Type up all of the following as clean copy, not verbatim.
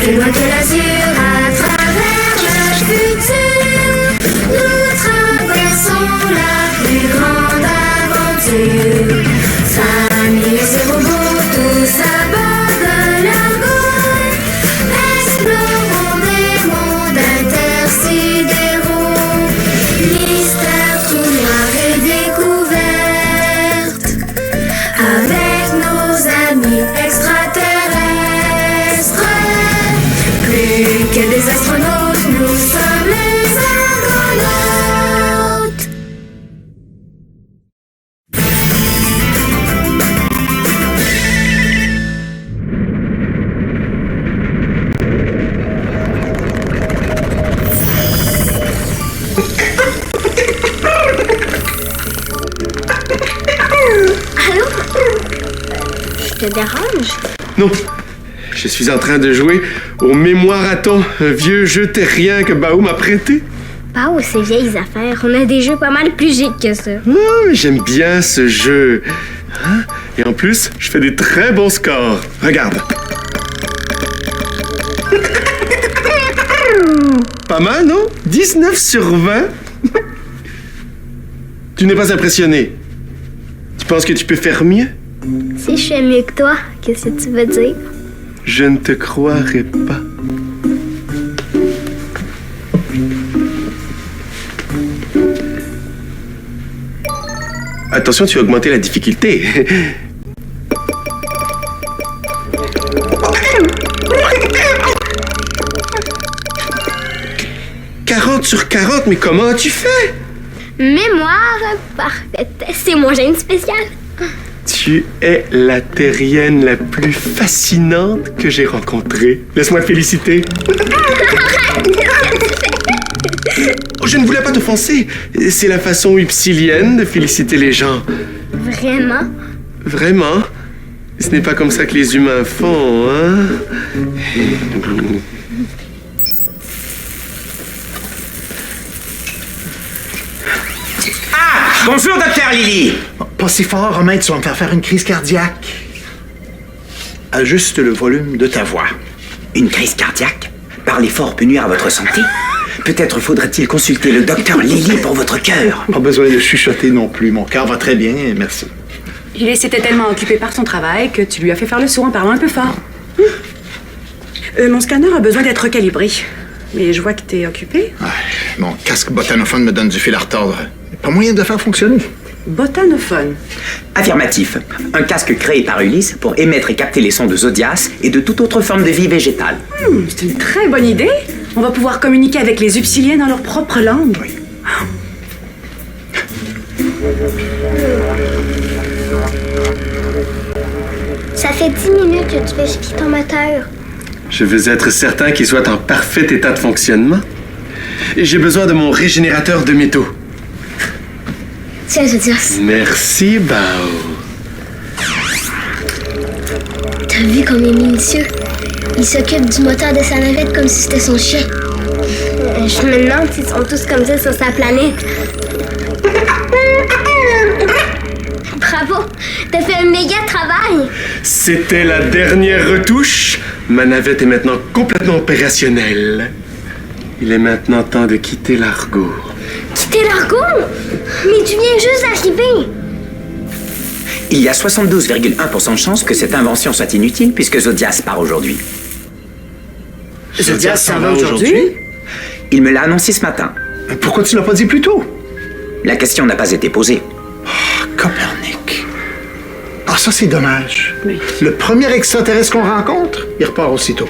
plus loin que l'azur, à travers le futur, nous traversons la plus grande aventure. Famille et robots, tous à bord de l'Argo, explorons des mondes intersidéraux, mystères tout noirs et découvertes, avec nos amis extraterrestres. Plus que des astronautes, nous sommes les argonautes. Allô? Je te dérange? Non, je suis en train de jouer au Mémoiraton, un vieux jeu terrien que Bao m'a prêté. Pas aux ces vieilles affaires. On a des jeux pas mal plus gigs que ça. Ah, j'aime bien ce jeu. Hein? Et en plus, je fais des très bons scores. Regarde. Pas mal, non? 19 sur 20. Tu n'es pas impressionné. Tu penses que tu peux faire mieux? Si je fais mieux que toi, qu'est-ce que tu veux dire? Je ne te croirais pas. Attention, tu as augmenté la difficulté. 40 sur 40, mais comment as-tu fait? Mémoire parfaite. C'est mon gène spécial. Tu es la terrienne la plus fascinante que j'ai rencontrée. Laisse-moi te féliciter. Oh, je ne voulais pas t'offenser. C'est la façon upsilienne de féliciter les gens. Vraiment? Vraiment? Ce n'est pas comme ça que les humains font, hein? Bonjour, docteur Lily. Pas si fort, Romain, tu vas me faire une crise cardiaque. Ajuste le volume de ta voix. Une crise cardiaque? Parler fort peut nuire à votre santé? Peut-être faudrait-il consulter le docteur Lily pour votre cœur. Pas besoin de chuchoter non plus. Mon cœur va très bien, merci. Il s'était tellement occupé par son travail que tu lui as fait faire le sourd en parlant un peu fort. Mon scanner a besoin d'être recalibré. Mais je vois que t'es occupé. Ouais, mon casque botanophone me donne du fil à retordre. Pas moyen de le faire fonctionner. Botanophone. Affirmatif. Un casque créé par Ulysse pour émettre et capter les sons de Zodias et de toute autre forme de vie végétale. C'est une très bonne idée. On va pouvoir communiquer avec les Upsiliens dans leur propre langue. Oui. Ça fait 10 minutes que tu fais chier ton moteur. Je veux être certain qu'il soit en parfait état de fonctionnement. Et j'ai besoin de mon régénérateur de métaux. Tiens, Zodias. Merci, Bao. T'as vu comme il est minutieux? Il s'occupe du moteur de sa navette comme si c'était son chien. Je me demande s'ils sont tous comme ça sur sa planète. Bravo! T'as fait un méga travail! C'était la dernière retouche. Ma navette est maintenant complètement opérationnelle. Il est maintenant temps de quitter l'Argo. Quitter l'Argo? Mais tu viens juste d'arriver! Il y a 72,1% de chances que cette invention soit inutile puisque Zodias part aujourd'hui. Zodias s'en va aujourd'hui? Il me l'a annoncé ce matin. Pourquoi tu l'as pas dit plus tôt? La question n'a pas été posée. Copernic. Ah, ça, c'est dommage. Oui. Le premier extraterrestre qu'on rencontre, il repart aussitôt.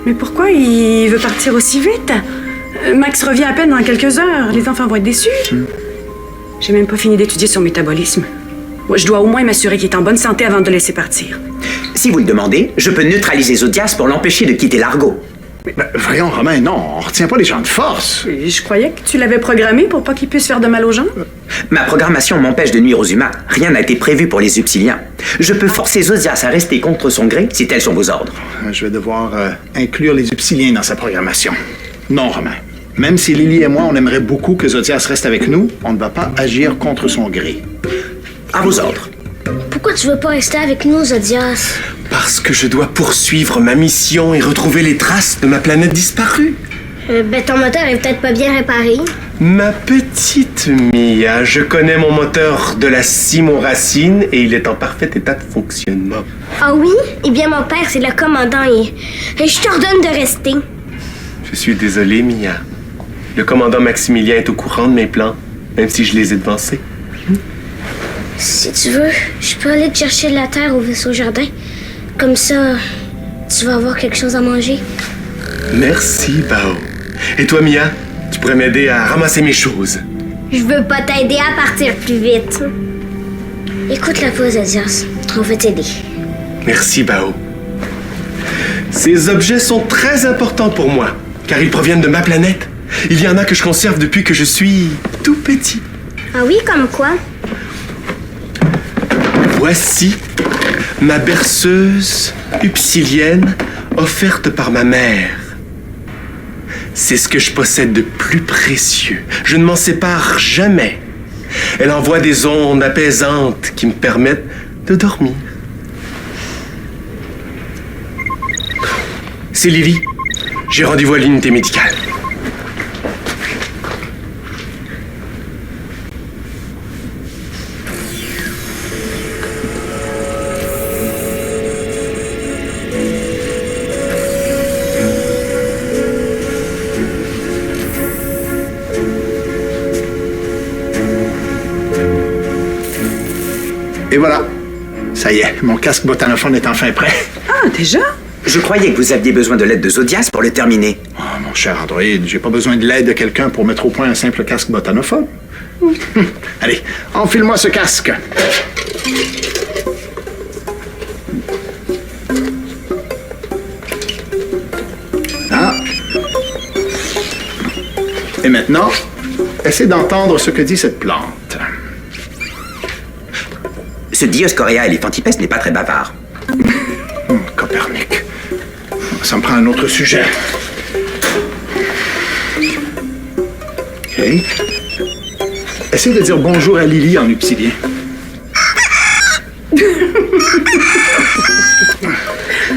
Mais pourquoi il veut partir aussi vite? Max revient à peine dans quelques heures. Les enfants vont être déçus. J'ai même pas fini d'étudier son métabolisme. Moi, je dois au moins m'assurer qu'il est en bonne santé avant de le laisser partir. Si vous le demandez, je peux neutraliser Zodias pour l'empêcher de quitter l'Argo. Ben, voyons, Romain, non, on retient pas les gens de force. Et je croyais que tu l'avais programmé pour pas qu'il puisse faire de mal aux gens. Ma programmation m'empêche de nuire aux humains. Rien n'a été prévu pour les Upsiliens. Je peux forcer Zodias à rester contre son gré si tels sont vos ordres. Je vais devoir inclure les Upsiliens dans sa programmation. Non, Romain. Même si Lily et moi, on aimerait beaucoup que Zodias reste avec nous, on ne va pas agir contre son gré. À vos ordres. Pourquoi tu veux pas rester avec nous, Zodias? Parce que je dois poursuivre ma mission et retrouver les traces de ma planète disparue. Ton moteur est peut-être pas bien réparé. Ma petite Mia, je connais mon moteur de la Simon Racine et il est en parfait état de fonctionnement. Ah oui? Eh bien, mon père, c'est le commandant et je t'ordonne de rester. Je suis désolé, Mia. Le commandant Maximilien est au courant de mes plans, même si je les ai devancés. Si tu veux, je peux aller te chercher de la terre au vaisseau jardin. Comme ça, tu vas avoir quelque chose à manger. Merci, Bao. Et toi, Mia, tu pourrais m'aider à ramasser mes choses. Je veux pas t'aider à partir plus vite. Écoute la pause, Zodias. On va t'aider. Merci, Bao. Ces objets sont très importants pour moi, car ils proviennent de ma planète. Il y en a que je conserve depuis que je suis tout petit. Ah oui, comme quoi? Voici ma berceuse upsilienne offerte par ma mère. C'est ce que je possède de plus précieux. Je ne m'en sépare jamais. Elle envoie des ondes apaisantes qui me permettent de dormir. C'est Lily. J'ai rendez-vous à l'unité médicale. Et voilà. Ça y est, mon casque botanophone est enfin prêt. Ah, déjà? Je croyais que vous aviez besoin de l'aide de Zodias pour le terminer. Oh, mon cher Android, j'ai pas besoin de l'aide de quelqu'un pour mettre au point un simple casque botanophone. Allez, enfile-moi ce casque. Ah. Et maintenant, essaie d'entendre ce que dit cette plante. Ce Dioscorea elephantipes n'est pas très bavard. Copernic. Ça me prend un autre sujet. OK. Essaie de dire bonjour à Lily en upsilien.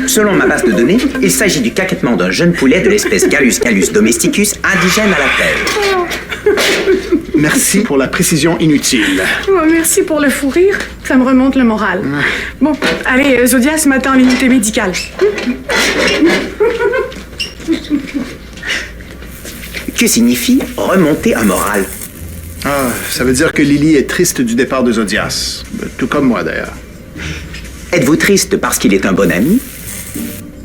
Selon ma base de données, il s'agit du caquettement d'un jeune poulet de l'espèce Gallus gallus domesticus indigène à la Terre. Merci pour la précision inutile. Oh, merci pour le fou rire. Ça me remonte le moral. Bon, allez, Zodias m'attend à l'unité médicale. Que signifie remonter un moral? Ah, ça veut dire que Lily est triste du départ de Zodias. Tout comme moi, d'ailleurs. Êtes-vous triste parce qu'il est un bon ami?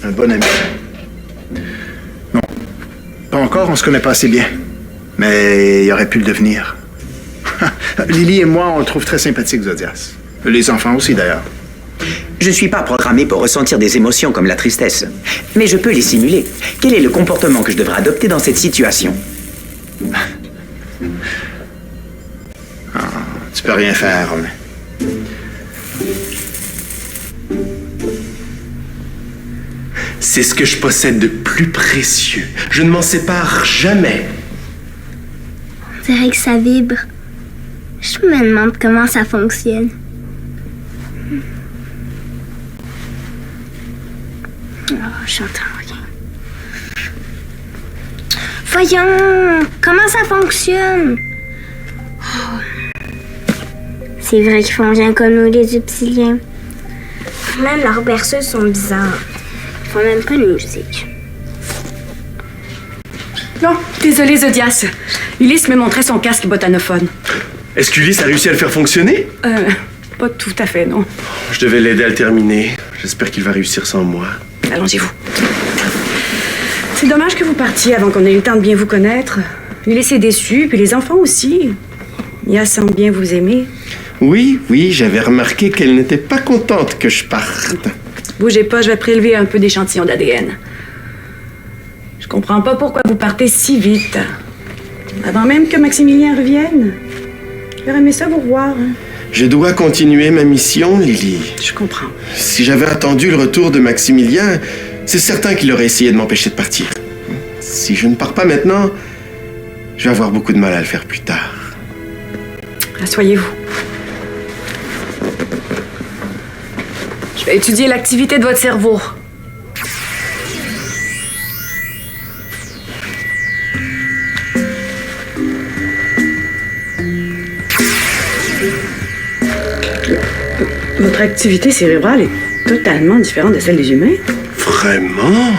Un bon ami. Non. Pas encore, on se connaît pas assez bien. Mais il aurait pu le devenir. Lily et moi, on le trouve très sympathique, Zodias. Les enfants aussi, d'ailleurs. Je ne suis pas programmé pour ressentir des émotions comme la tristesse. Mais je peux les simuler. Quel est le comportement que je devrais adopter dans cette situation? Tu peux rien faire, mais... C'est ce que je possède de plus précieux. Je ne m'en sépare jamais. On dirait que ça vibre. Je me demande comment ça fonctionne. Oh, j'entends rien. Voyons, comment ça fonctionne? Oh. C'est vrai qu'ils font bien comme nous, les Upsiliens. Même leurs berceuses sont bizarres. Ils font même pas de musique. Non, désolé, Zodias. Ulysse me montrait son casque botanophone. Est-ce qu'Ulysse a réussi à le faire fonctionner? Pas tout à fait, non. Je devais l'aider à le terminer. J'espère qu'il va réussir sans moi. Allongez-vous. C'est dommage que vous partiez avant qu'on ait eu le temps de bien vous connaître. Ulysse est déçu, puis les enfants aussi. Mia semble bien vous aimer. Oui, j'avais remarqué qu'elle n'était pas contente que je parte. Bougez pas, je vais prélever un peu d'échantillons d'ADN. Je comprends pas pourquoi vous partez si vite. Avant même que Maximilien revienne. J'aurais aimé ça vous revoir. Hein. Je dois continuer ma mission, Lily. Je comprends. Si j'avais attendu le retour de Maximilien, c'est certain qu'il aurait essayé de m'empêcher de partir. Si je ne pars pas maintenant, je vais avoir beaucoup de mal à le faire plus tard. Asseyez-vous. Je vais étudier l'activité de votre cerveau. Votre activité cérébrale est totalement différente de celle des humains. Vraiment?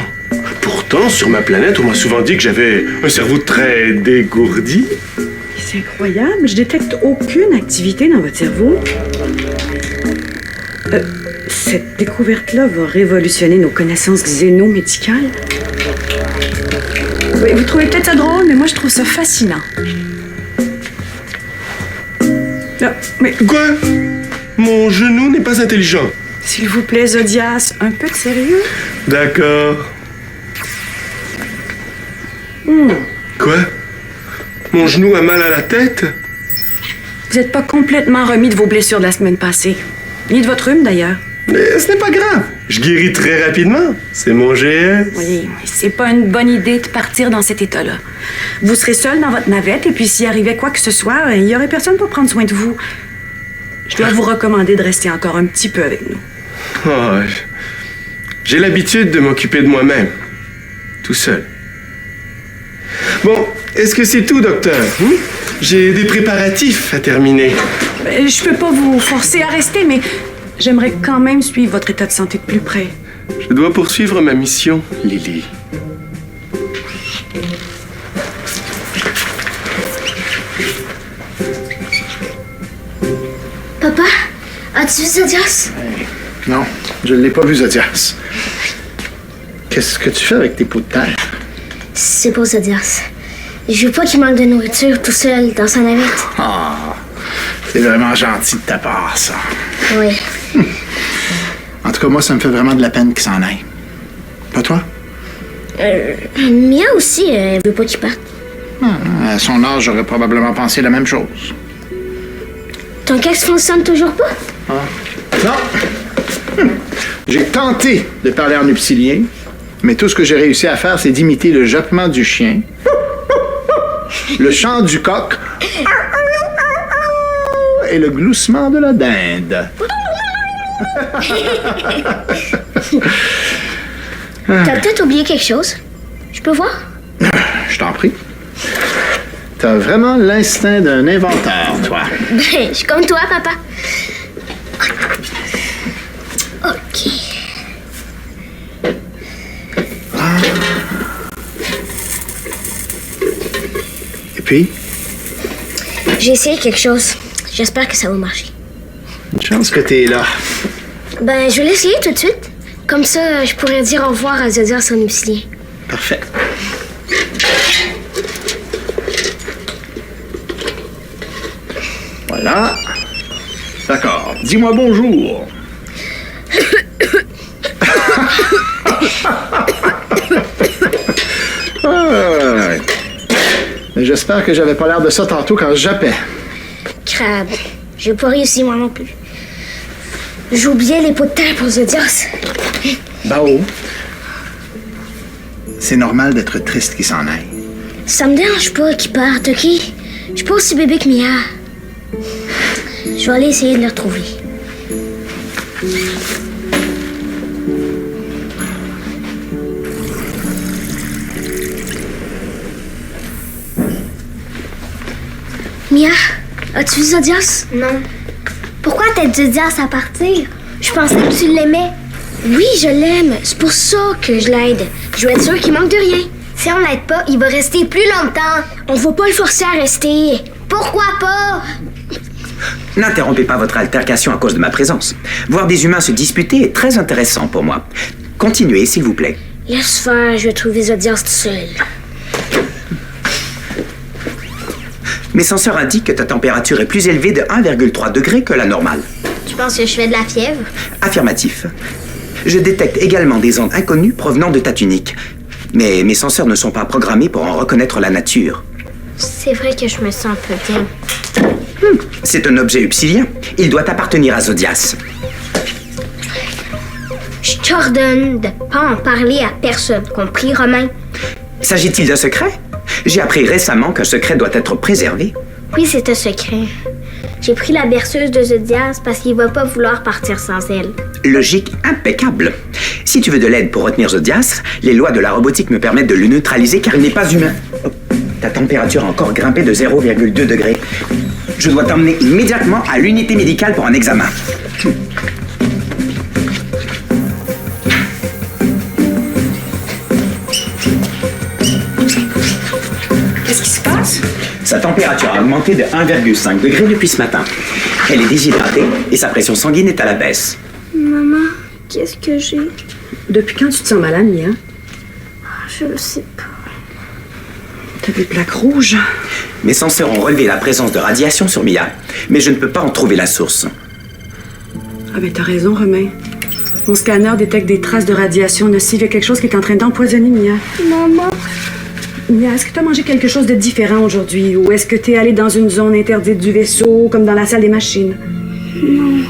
Pourtant, sur ma planète, on m'a souvent dit que j'avais un cerveau très dégourdi. C'est incroyable, je détecte aucune activité dans votre cerveau. Cette découverte-là va révolutionner nos connaissances xénomédicales. Oui, vous trouvez peut-être ça drôle, mais moi je trouve ça fascinant. Là, mais Quoi? Mon genou n'est pas intelligent. s'il vous plaît, Zodias, un peu de sérieux? D'accord. Quoi? Mon genou a mal à la tête? Vous n'êtes pas complètement remis de vos blessures de la semaine passée. Ni de votre rhume, d'ailleurs. Mais ce n'est pas grave. Je guéris très rapidement. C'est mon GS. Oui, c'est pas une bonne idée de partir dans cet état-là. Vous serez seul dans votre navette, et puis s'il arrivait quoi que ce soit, il y aurait personne pour prendre soin de vous. Je dois vous recommander de rester encore un petit peu avec nous. Oh, j'ai l'habitude de m'occuper de moi-même. Tout seul. Bon, est-ce que c'est tout, docteur? J'ai des préparatifs à terminer. Je peux pas vous forcer à rester, mais j'aimerais quand même suivre votre état de santé de plus près. Je dois poursuivre ma mission, Lily. Papa, as-tu vu Zodias? Non, je ne l'ai pas vu, Zodias. Qu'est-ce que tu fais avec tes pots de terre? C'est pas Zodias. Je veux pas qu'il manque de nourriture tout seul dans sa navette. Ah, c'est vraiment gentil de ta part, ça. Oui. En tout cas, moi, ça me fait vraiment de la peine qu'il s'en aille. Pas toi? Mia aussi, elle veut pas qu'il parte. À son âge, j'aurais probablement pensé la même chose. Ton casque fonctionne toujours pas? Non! J'ai tenté de parler en upsilien, mais tout ce que j'ai réussi à faire, c'est d'imiter le jappement du chien, le chant du coq et le gloussement de la dinde. T'as peut-être oublié quelque chose. Je peux voir? Je t'en prie. T'as vraiment l'instinct d'un inventeur, toi. Ben, je suis comme toi, papa. OK. Et puis, J'ai essayé quelque chose. J'espère que ça va marcher. une chance que t'es là. Ben, je vais l'essayer tout de suite. Comme ça, je pourrais dire au revoir à Zodias en upsilien. Parfait. Voilà. D'accord. Dis-moi bonjour. Ouais. Mais j'espère que j'avais pas l'air de ça tantôt quand je jappais. Crabe. J'ai pas réussi, moi non plus. J'ai oublié les pots de terre pour Zodias. Bao. C'est normal d'être triste qu'il s'en aille. Ça me dérange pas qu'il parte, OK? Je suis pas aussi bébé que Mia. Je vais aller essayer de le retrouver. Mia, as-tu vu Zodias? Non. Pourquoi t'as dit Zodias à partir? Je pensais que tu l'aimais. Oui, je l'aime. C'est pour ça que je l'aide. Je veux être sûre qu'il manque de rien. Si on l'aide pas, il va rester plus longtemps. On va pas le forcer à rester. Pourquoi pas? N'interrompez pas votre altercation à cause de ma présence. Voir des humains se disputer est très intéressant pour moi. Continuez, s'il vous plaît. Laisse faire, je vais trouver Zodias tout seul. Mes senseurs indiquent que ta température est plus élevée de 1,3 degré que la normale. Tu penses que je fais de la fièvre? Affirmatif. Je détecte également des ondes inconnues provenant de ta tunique. Mais mes senseurs ne sont pas programmés pour en reconnaître la nature. C'est vrai que je me sens un peu bien. C'est un objet upsilien. Il doit appartenir à Zodias. Je t'ordonne de pas en parler à personne, compris, Romain? S'agit-il d'un secret? J'ai appris récemment qu'un secret doit être préservé. Oui, c'est un secret. J'ai pris la berceuse de Zodias parce qu'il va pas vouloir partir sans elle. Logique impeccable. Si tu veux de l'aide pour retenir Zodias, les lois de la robotique me permettent de le neutraliser car il n'est pas humain. Oh, ta température a encore grimpé de 0,2 degrés. Je dois t'emmener immédiatement à l'unité médicale pour un examen. Qu'est-ce qui se passe? Sa température a augmenté de 1,5 degré depuis ce matin. Elle est déshydratée et sa pression sanguine est à la baisse. Maman, qu'est-ce que j'ai? Depuis quand tu te sens malade, Mia? Je le sais pas. T'as des plaques rouges. Mes senseurs ont relevé la présence de radiation sur Mia, mais je ne peux pas en trouver la source. Ah ben t'as raison, Romain. Mon scanner détecte des traces de radiation nocive. Il y a quelque chose qui est en train d'empoisonner Mia. Maman, Mia, est-ce que t'as mangé quelque chose de différent aujourd'hui? Ou est-ce que t'es allée dans une zone interdite du vaisseau, comme dans la salle des machines? non.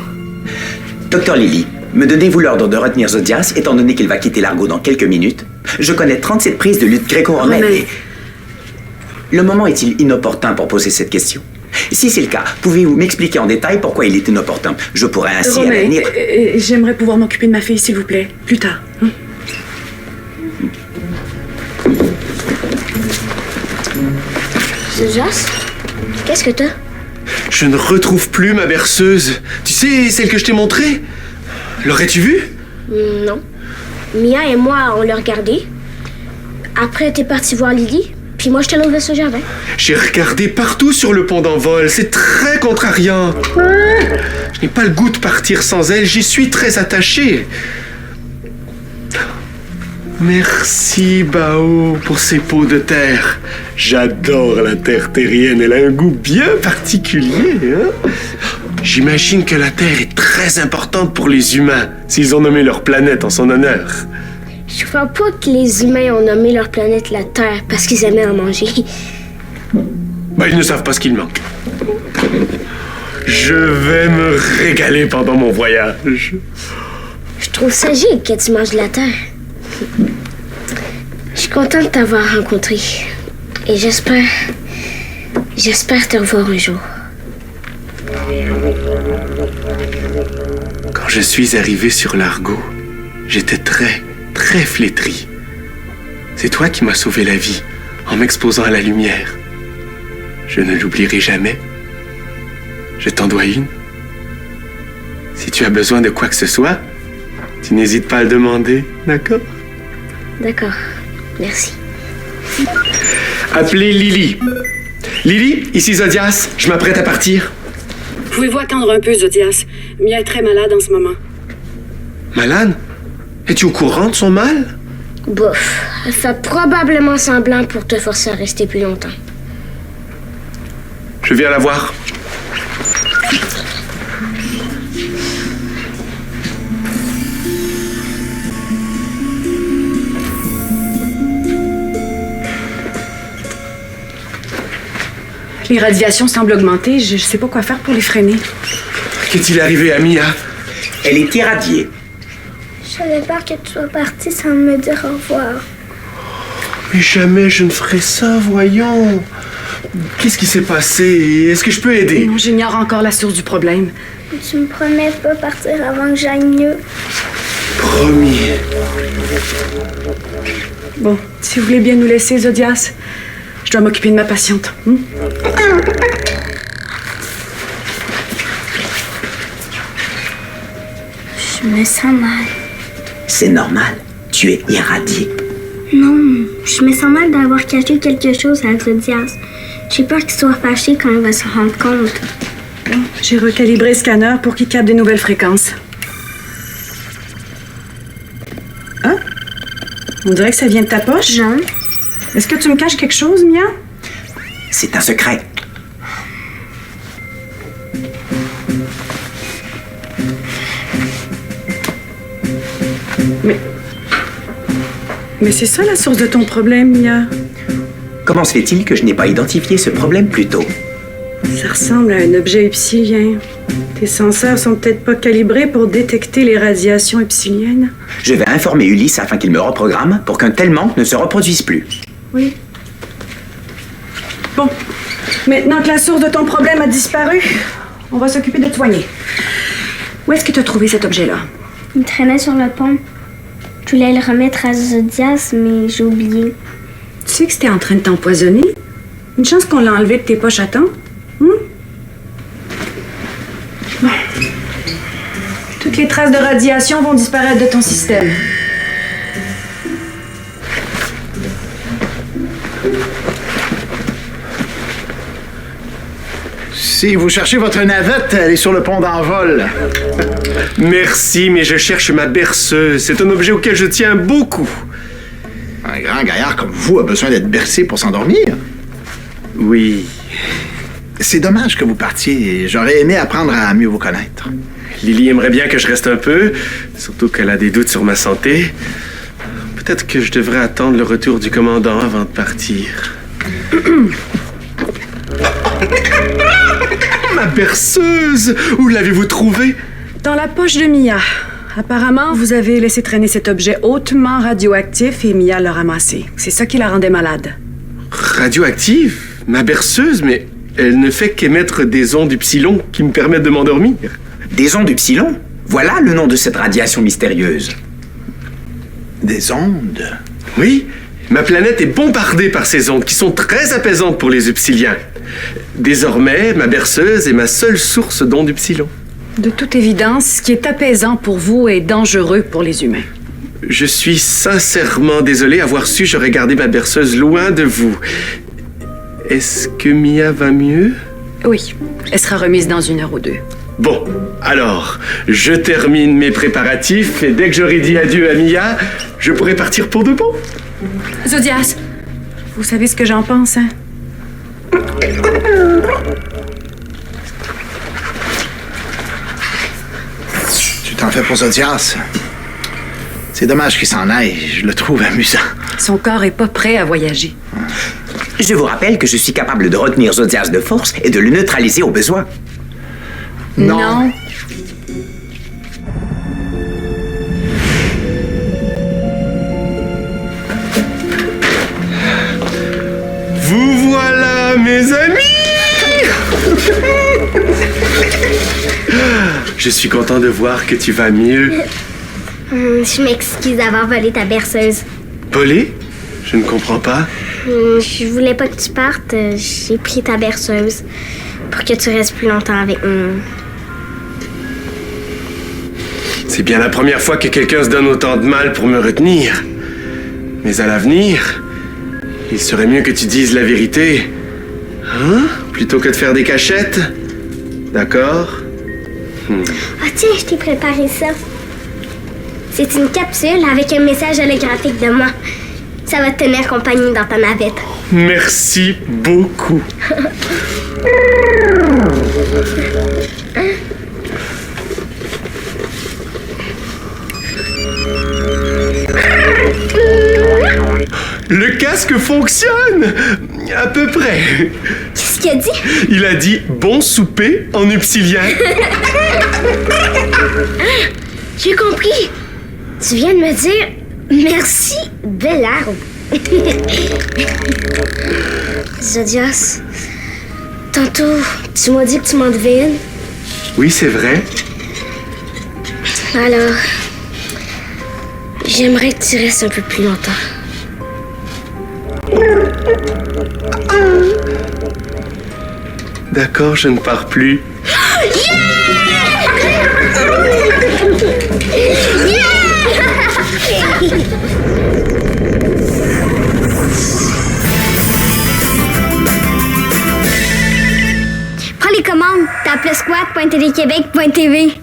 Docteur Lily, me donnez-vous l'ordre de retenir Zodias, étant donné qu'il va quitter l'Argo dans quelques minutes? Je connais 37 prises de lutte gréco-romaine. Romain. Et... Le moment est-il inopportun pour poser cette question? Si c'est le cas, pouvez-vous m'expliquer en détail pourquoi il est inopportun? Je pourrais ainsi à Romain, l'avenir... j'aimerais pouvoir m'occuper de ma fille, s'il vous plaît. Plus tard. Hein? Zodias, qu'est-ce que t'as? Je ne retrouve plus ma berceuse. Tu sais, celle que je t'ai montrée? L'aurais-tu vue? Non. Mia et moi, on l'a regardé. Après, t'es parti voir Lily. Puis moi, je t'ai allé au jardin. J'ai regardé partout sur le pont d'envol. C'est très contrariant. Je n'ai pas le goût de partir sans elle. J'y suis très attaché. Merci, Bao, pour ces pots de terre. J'adore la terre terrienne. Elle a un goût bien particulier. Hein? J'imagine que la terre est très importante pour les humains, s'ils ont nommé leur planète en son honneur. Je crois pas que les humains ont nommé leur planète la Terre parce qu'ils aimaient en manger. Ben, ils ne savent pas ce qu'il manque. Je vais me régaler pendant mon voyage. Je trouve ça gigue que tu manges de la Terre. Je suis contente de t'avoir rencontré. Et j'espère te revoir un jour. Quand je suis arrivé sur l'Argo, j'étais très flétri. C'est toi qui m'as sauvé la vie en m'exposant à la lumière. Je ne l'oublierai jamais. Je t'en dois une. Si tu as besoin de quoi que ce soit, tu n'hésites pas à le demander, d'accord? D'accord. Merci. Appelez Lily. Lily, ici Zodias. Je m'apprête à partir. Pouvez-vous attendre un peu, Zodias? Mia est très malade en ce moment. Malade? Es-tu au courant de son mal? Bouf. Elle fait probablement semblant pour te forcer à rester plus longtemps. Je viens la voir. Les radiations semblent augmenter. Je sais pas quoi faire pour les freiner. Qu'est-il arrivé à Mia? Elle est irradiée. J'avais peur que tu sois parti sans me dire au revoir. Mais jamais je ne ferai ça, voyons. Qu'est-ce qui s'est passé? Est-ce que je peux aider? Non, j'ignore encore la source du problème. Tu me promets de pas partir avant que j'aille mieux. Promis. Bon, si vous voulez bien nous laisser, Zodias, je dois m'occuper de ma patiente. Je me sens mal. C'est normal. Tu es irradié. Non, je me sens mal d'avoir caché quelque chose à Zodias. J'ai peur qu'il soit fâché quand il va se rendre compte. J'ai recalibré le scanner pour qu'il capte de nouvelles fréquences. Hein? On dirait que ça vient de ta poche. Non. Est-ce que tu me caches quelque chose, Mia? C'est un secret. Mais c'est ça la source de ton problème, Mia. Comment se fait-il que je n'ai pas identifié ce problème plus tôt? Ça ressemble à un objet epsilien. Tes senseurs sont peut-être pas calibrés pour détecter les radiations epsiliennes. Je vais informer Ulysse afin qu'il me reprogramme pour qu'un tel manque ne se reproduise plus. Oui. Bon. Maintenant que la source de ton problème a disparu, On va s'occuper de te soigner. Où est-ce que tu as trouvé cet objet-là? Il traînait sur le pont. Je voulais le remettre à Zodias, mais j'ai oublié. Tu sais que c'était en train de t'empoisonner? Une chance qu'on l'a enlevé de tes poches à temps. Bon. Toutes les traces de radiation vont disparaître de ton système. Si vous cherchez votre navette, elle est sur le pont d'envol. Merci, mais je cherche ma berceuse. C'est un objet auquel je tiens beaucoup. Un grand gaillard comme vous a besoin d'être bercé pour s'endormir. Oui. C'est dommage que vous partiez. J'aurais aimé apprendre à mieux vous connaître. Lily aimerait bien que je reste un peu, surtout qu'elle a des doutes sur ma santé. Peut-être que je devrais attendre le retour du commandant avant de partir. Ma berceuse! Où l'avez-vous trouvée? Dans la poche de Mia. Apparemment, vous avez laissé traîner cet objet hautement radioactif et Mia l'a ramassé. C'est ça qui la rendait malade. Radioactive? Ma berceuse? Mais elle ne fait qu'émettre des ondes upsilon qui me permettent de m'endormir. Des ondes upsilon? Voilà le nom de cette radiation mystérieuse. Des ondes? Oui, ma planète est bombardée par ces ondes qui sont très apaisantes pour les upsiliens. Désormais, ma berceuse est ma seule source d'ondes upsilon. De toute évidence, ce qui est apaisant pour vous est dangereux pour les humains. Je suis sincèrement désolé. Avoir su, j'aurais gardé ma berceuse loin de vous. Est-ce que Mia va mieux? Oui, elle sera remise dans 1 heure ou 2. Bon, alors, je termine mes préparatifs et dès que j'aurai dit adieu à Mia, je pourrai partir pour de bon. Zodias, vous savez ce que j'en pense, hein? Tu t'en fais pour Zodias. C'est dommage qu'il s'en aille. Je le trouve amusant. Son corps est pas prêt à voyager. Je vous rappelle que je suis capable de retenir Zodias de force et de le neutraliser au besoin. Non. Vous voilà, mes amis! Je suis content de voir que tu vas mieux. Je m'excuse d'avoir volé ta berceuse. Volé? Je ne comprends pas. Je voulais pas que tu partes. J'ai pris ta berceuse pour que tu restes plus longtemps avec moi. C'est bien la première fois que quelqu'un se donne autant de mal pour me retenir. Mais à l'avenir, il serait mieux que tu dises la vérité. Hein? Plutôt que de faire des cachettes. D'accord? Ah tiens, je t'ai préparé ça. C'est une capsule avec un message holographique de moi. Ça va te tenir compagnie dans ta navette. Merci beaucoup. Le casque fonctionne! À peu près. Qu'est-ce qu'il a dit? Il a dit « bon souper » en upsilien. J'ai compris. Tu viens de me dire merci, belle arbre. Zodias, tantôt, tu m'as dit que tu m'en devais une. Oui, c'est vrai. Alors, j'aimerais que tu restes un peu plus longtemps. D'accord, je ne pars plus. Prends les commandes, tape le squat.téléquébec.tv.